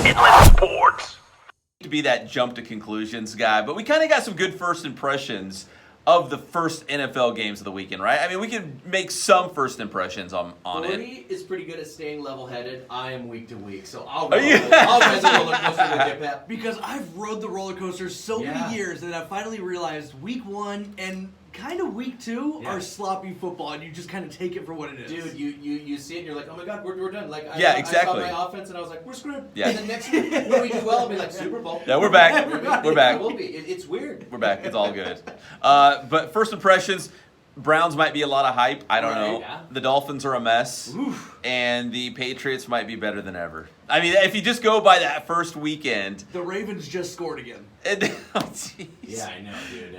Inland Sports. To be that jump to conclusions guy, but we kind of got some good first impressions of the first NFL games of the weekend, right? I mean, we can make some first impressions on it. Brody is pretty good at staying level-headed. I am week to week, so I'll Are you- ride the roller coaster with you, Pep. Because I've rode the roller coaster so many years that I finally realized week 1 and kind of week 2 are sloppy football, and you just kind of take it for what it is. Dude, you see it and you're like, oh my God, we're done. Like, Exactly. I saw my offense and I was like, we're screwed. Yeah. And then next week, when we do well, I'll be like, Super Bowl. Yeah, we're back. We're back. It will be. It's weird. We're back. It's all good. But first impressions, Browns might be a lot of hype. I don't know. Yeah. The Dolphins are a mess. Oof. And the Patriots might be better than ever. I mean, if you just go by that first weekend. The Ravens just scored again. Jeez. Yeah, I know, dude.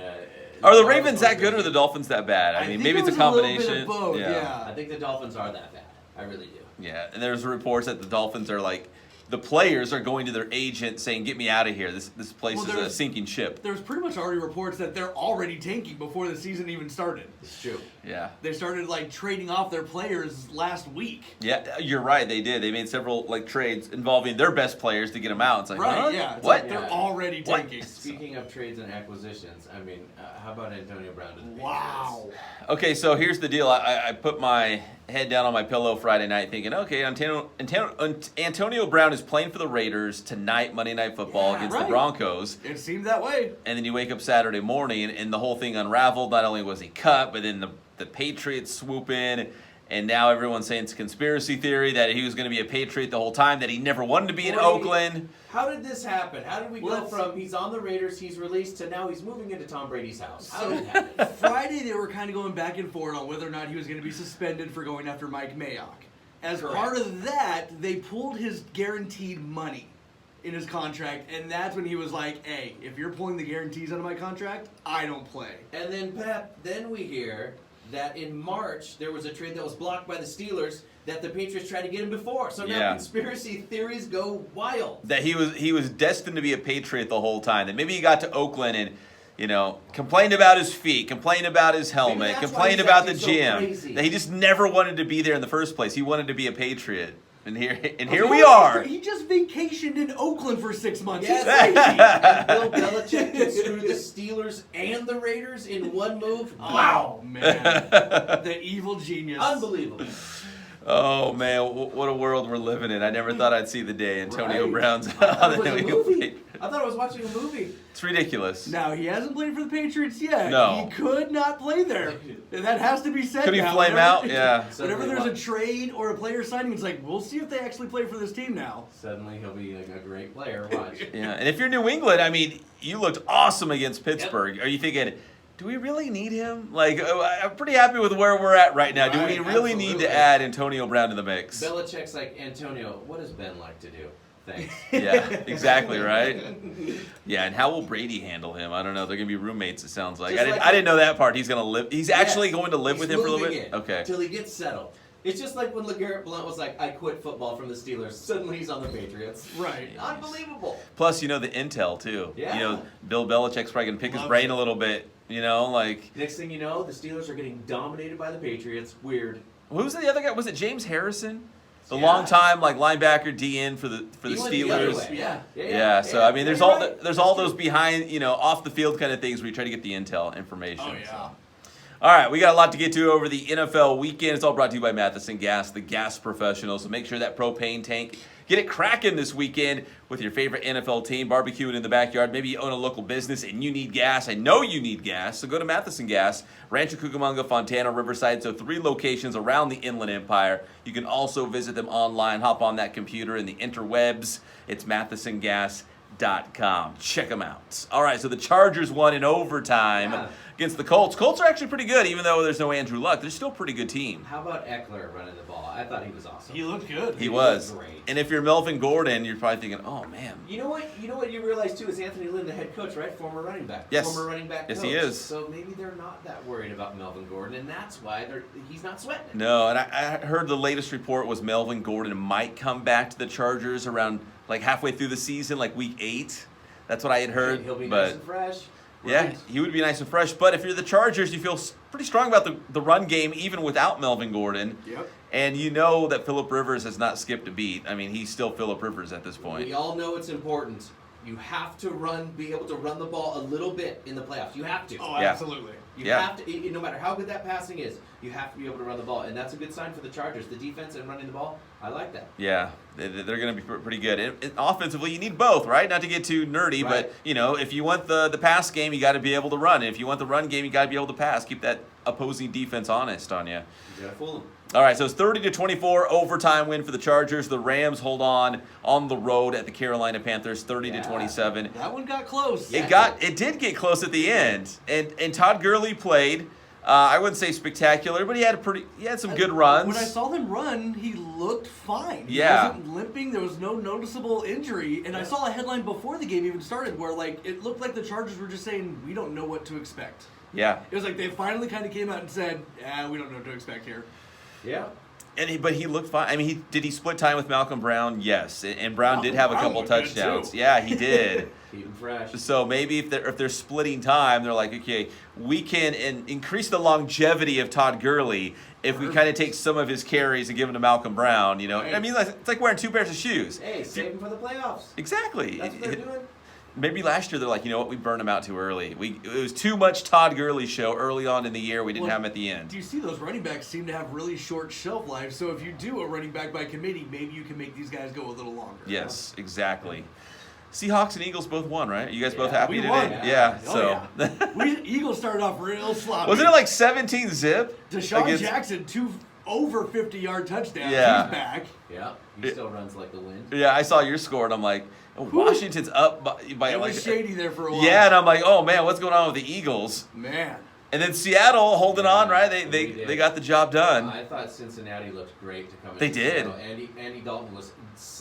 Are the Ravens that good or the Dolphins that bad? I mean, think maybe it it's a was little combination. bit of both, yeah. I think the Dolphins are that bad. I really do. Yeah, and there's reports that the Dolphins are like, the players are going to their agent saying, "Get me out of here. This place is a sinking ship." There's pretty much already reports that they're already tanking before the season even started. It's true. Yeah. They started like trading off their players last week. Yeah, you're right. They did. They made several like trades involving their best players to get them out. It's like, Right, huh? yeah. It's What? like they're already What? tanking. Speaking of trades and acquisitions, I mean, how about Antonio Brown to the Patriots? Wow. Okay, so here's the deal. I put my head down on my pillow Friday night thinking, okay, Antonio Brown is playing for the Raiders tonight, Monday Night Football Yeah, against right. the Broncos. It seemed that way. And then you wake up Saturday morning and the whole thing unraveled. Not only was he cut, but then the Patriots swoop in. And now everyone's saying it's a conspiracy theory that he was going to be a Patriot the whole time, that he never wanted to be in Oakland. How did this happen? How did we go from he's on the Raiders, he's released, to now he's moving into Tom Brady's house? How did it happen? Friday, they were kind of going back and forth on whether or not he was going to be suspended for going after Mike Mayock. As part of that, they pulled his guaranteed money in his contract, and that's when he was like, hey, if you're pulling the guarantees out of my contract, I don't play. And then, Pep, then we hear that in March, there was a trade that was blocked by the Steelers that the Patriots tried to get him before. So now conspiracy theories go wild. That he was destined to be a Patriot the whole time. That maybe he got to Oakland and, complained about his feet, complained about his helmet, complained about the gym. That he just never wanted to be there in the first place. He wanted to be a Patriot. And here we are. He just vacationed in Oakland for 6 months. Yes. He's Bill Belichick can screw the Steelers and the Raiders in one move. Wow, man. The evil genius. Unbelievable. Oh, man, what a world we're living in. I never thought I'd see the day Antonio Brown's I thought it was a out. movie. I thought I was watching a movie. It's ridiculous. Now, he hasn't played for the Patriots yet. No. He could not play there. And that has to be said. Could he now. flame out? Yeah. Whenever there's a trade or a player signing, it's like, we'll see if they actually play for this team now. Suddenly he'll be a great player. Watch. Yeah, and if you're New England, I mean, you looked awesome against Pittsburgh. Are you thinking, do we really need him? Like, I'm pretty happy with where we're at right now. Do we really need to add Antonio Brown to the mix? Belichick's like, Antonio, what does Ben like to do? Thanks. Yeah, exactly, right? Yeah, and how will Brady handle him? I don't know. They're going to be roommates, it sounds like. I didn't know that part. He's going to live. He's actually going to live with him for a little bit? Okay. Until he gets settled. It's just like when LeGarrette Blount was like, I quit football from the Steelers. Suddenly he's on the Patriots. Right. Unbelievable. Plus, the intel, too. Yeah. Bill Belichick's probably going to pick his brain a little bit, Next thing you know, the Steelers are getting dominated by the Patriots. Weird. Who's the other guy? Was it James Harrison? The long-time linebacker DN for the Steelers. Yeah. So I mean, there's all those behind, off the field kind of things where you try to get the intel information. Oh yeah. So. All right, we got a lot to get to over the NFL weekend. It's all brought to you by Matheson Gas, the gas professionals. So make sure that propane tank, get it cracking this weekend with your favorite NFL team, barbecuing in the backyard. Maybe you own a local business and you need gas. I know you need gas, so go to Matheson Gas, Rancho Cucamonga, Fontana, Riverside. So 3 locations around the Inland Empire. You can also visit them online. Hop on that computer in the interwebs. It's MathesonGas.com. Check them out. All right, so the Chargers won in overtime against the Colts. Colts are actually pretty good, even though there's no Andrew Luck. They're still a pretty good team. How about Eckler running the ball? I thought he was awesome. He looked good. He was. Great. And if you're Melvin Gordon, you're probably thinking, oh, man. You know what you realize, too, is Anthony Lynn, the head coach, right? Former running back. Yes. Former running back coach. Yes, he is. So maybe they're not that worried about Melvin Gordon, and that's why he's not sweating it. No, and I heard the latest report was Melvin Gordon might come back to the Chargers around, halfway through the season, week 8. That's what I had heard. He'll be but nice and fresh. Yeah, he would be nice and fresh. But if you're the Chargers, you feel pretty strong about the run game, even without Melvin Gordon. Yep. And you know that Phillip Rivers has not skipped a beat. I mean, he's still Phillip Rivers at this point. We all know it's important. You have to be able to run the ball a little bit in the playoffs. You have to. Oh, Yeah. absolutely. You have to, no matter how good that passing is, you have to be able to run the ball. And that's a good sign for the Chargers. The defense and running the ball, I like that. Yeah, they're going to be pretty good. And offensively, you need both, right? Not to get too nerdy, Right. but, if you want the pass game, you got to be able to run. And if you want the run game, you got to be able to pass. Keep that opposing defense honest on you. You got to fool them. All right, so it's 30-24 overtime win for the Chargers. The Rams hold on the road at the Carolina Panthers, 30-27. That one got close. It did get close at the end, and Todd Gurley played. I wouldn't say spectacular, but he had some good runs. When I saw him run, he looked fine. He Yeah. wasn't limping. There was no noticeable injury. And I saw a headline before the game even started where it looked like the Chargers were just saying, we don't know what to expect. Yeah. It was like they finally kind of came out and said, we don't know what to expect here. Yeah. But he looked fine. I mean, did he split time with Malcolm Brown? Yes, and Brown did have a Brown couple looked good, touchdowns. too. Yeah, he did. Keep them fresh. So maybe if they're splitting time, they're like, okay, we can increase the longevity of Todd Gurley if we kind of take some of his carries and give them to Malcolm Brown. Right. I mean, it's like wearing two pairs of shoes. Hey, save them for the playoffs. Exactly. That's what they're doing. Maybe last year they're like, you know what, we burned him out too early. It was too much Todd Gurley show early on in the year. We didn't have him at the end. Do you see those running backs seem to have really short shelf lives? So if you do a running back by committee, maybe you can make these guys go a little longer. Yes, exactly. Seahawks and Eagles both won, right? You guys both Yeah, happy we today? won. Yeah. Oh, So Eagles started off real sloppy. wasn't it like 17-zip? Deshaun against- Jackson, 2 over 50-yard touchdowns. Yeah. He's back. Yeah. He still runs like the wind. Yeah, I saw your score and I'm like, oh, Washington's up by It like was shady there for a while. yeah, and I'm like, oh man, what's going on with the Eagles? Man. And then Seattle holding on, right? We They did. got the job done. I thought Cincinnati looked great to come in. They did. Andy Dalton was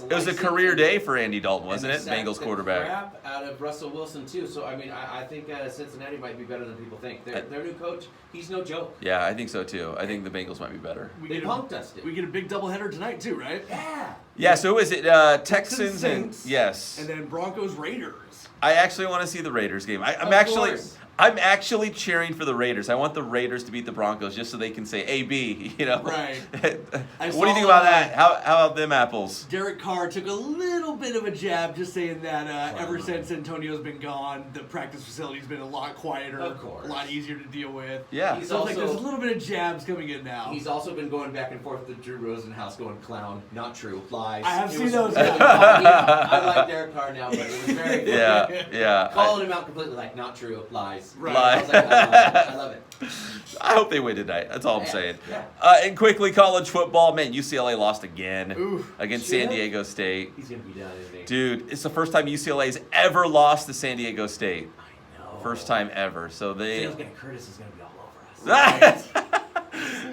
It was a career day for Andy Dalton, wasn't it? Bengals quarterback. Crap out of Russell Wilson too. So I mean, I think Cincinnati might be better than people think. Their new coach, he's no joke. Yeah, I think so too. I think the Bengals might be better. They punked us, dude. We get a big doubleheader tonight too, right? Yeah. Yeah, so who is it? Texans and Saints. yes. And then Broncos Raiders. I actually want to see the Raiders game. I'm course. actually cheering for the Raiders. I want the Raiders to beat the Broncos just so they can say AB, Right. what do you saw, think about that? How about them apples? Derek Carr took a little bit of a jab, just saying that ever since Antonio's been gone, the practice facility's been a lot quieter, Of course. a lot easier to deal with. Yeah. He's So it's like also- there's a little bit of jabs coming in now. He's also been going back and forth with Drew Rosenhaus, going clown, not true, lies. I have It seen was those really guys. funny. I like Derek Carr now, but it was very funny. Yeah. Calling him out completely, like not true, lies. Right. I was like, I love it. I hope they win tonight. That's all I'm Yeah, saying. yeah. And quickly, college football. Man, UCLA lost again Oof. against Shit. San Diego State. He's gonna be done, isn't he? Dude, it's the first time UCLA's ever lost to San Diego State. I know. First time ever. So they. Sales guy Curtis is gonna be all over us.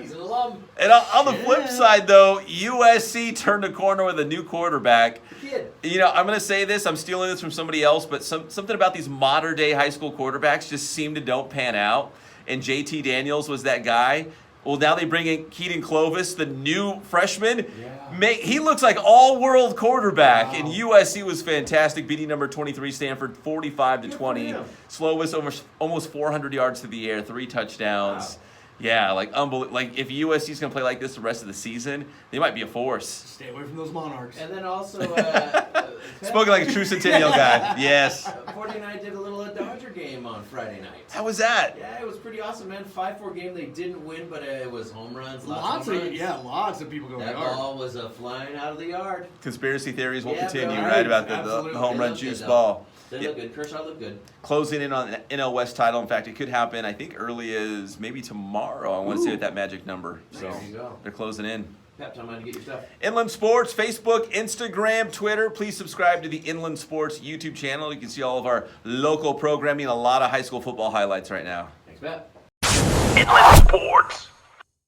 He's an alum. And on the flip Yeah. side, though, USC turned a corner with a new quarterback. Kid. I'm going to say this. I'm stealing this from somebody else, but something about these modern-day high school quarterbacks just seem to don't pan out. And JT Daniels was that guy. Well, now they bring in Keaton Clovis, the new freshman. Yeah. He looks like all-world quarterback. Wow. And USC was fantastic, beating number 23 Stanford 45-20. Good for him. Slowest almost 400 yards through the air, 3 touchdowns. Wow. Yeah, like unbelievable. Like if USC's gonna play like this the rest of the season, they might be a force. Stay away from those Monarchs. And then also, Spoken like a true Centennial guy. Yes. 49 did a little Dodger game on Friday night. How was that? Yeah, it was pretty awesome, man. 5-4 game. They didn't win, but it was home runs. Lots of of home runs. lots of people going That yard. ball was flying out of the yard. Conspiracy theories will Yeah, continue, bro. right? About the Absolutely. home They run look juice good, though. ball. They Yeah. look good. Kershaw looked good. Closing in on the NL West title. In fact, it could happen, I think, early as maybe tomorrow. I want to see Ooh. what that magic number. So There you go. they're closing in. Pep, time to get your stuff. Inland Sports, Facebook, Instagram, Twitter. Please subscribe to the Inland Sports YouTube channel. You can see all of our local programming, a lot of high school football highlights right now. Thanks, Pep. Inland Sports.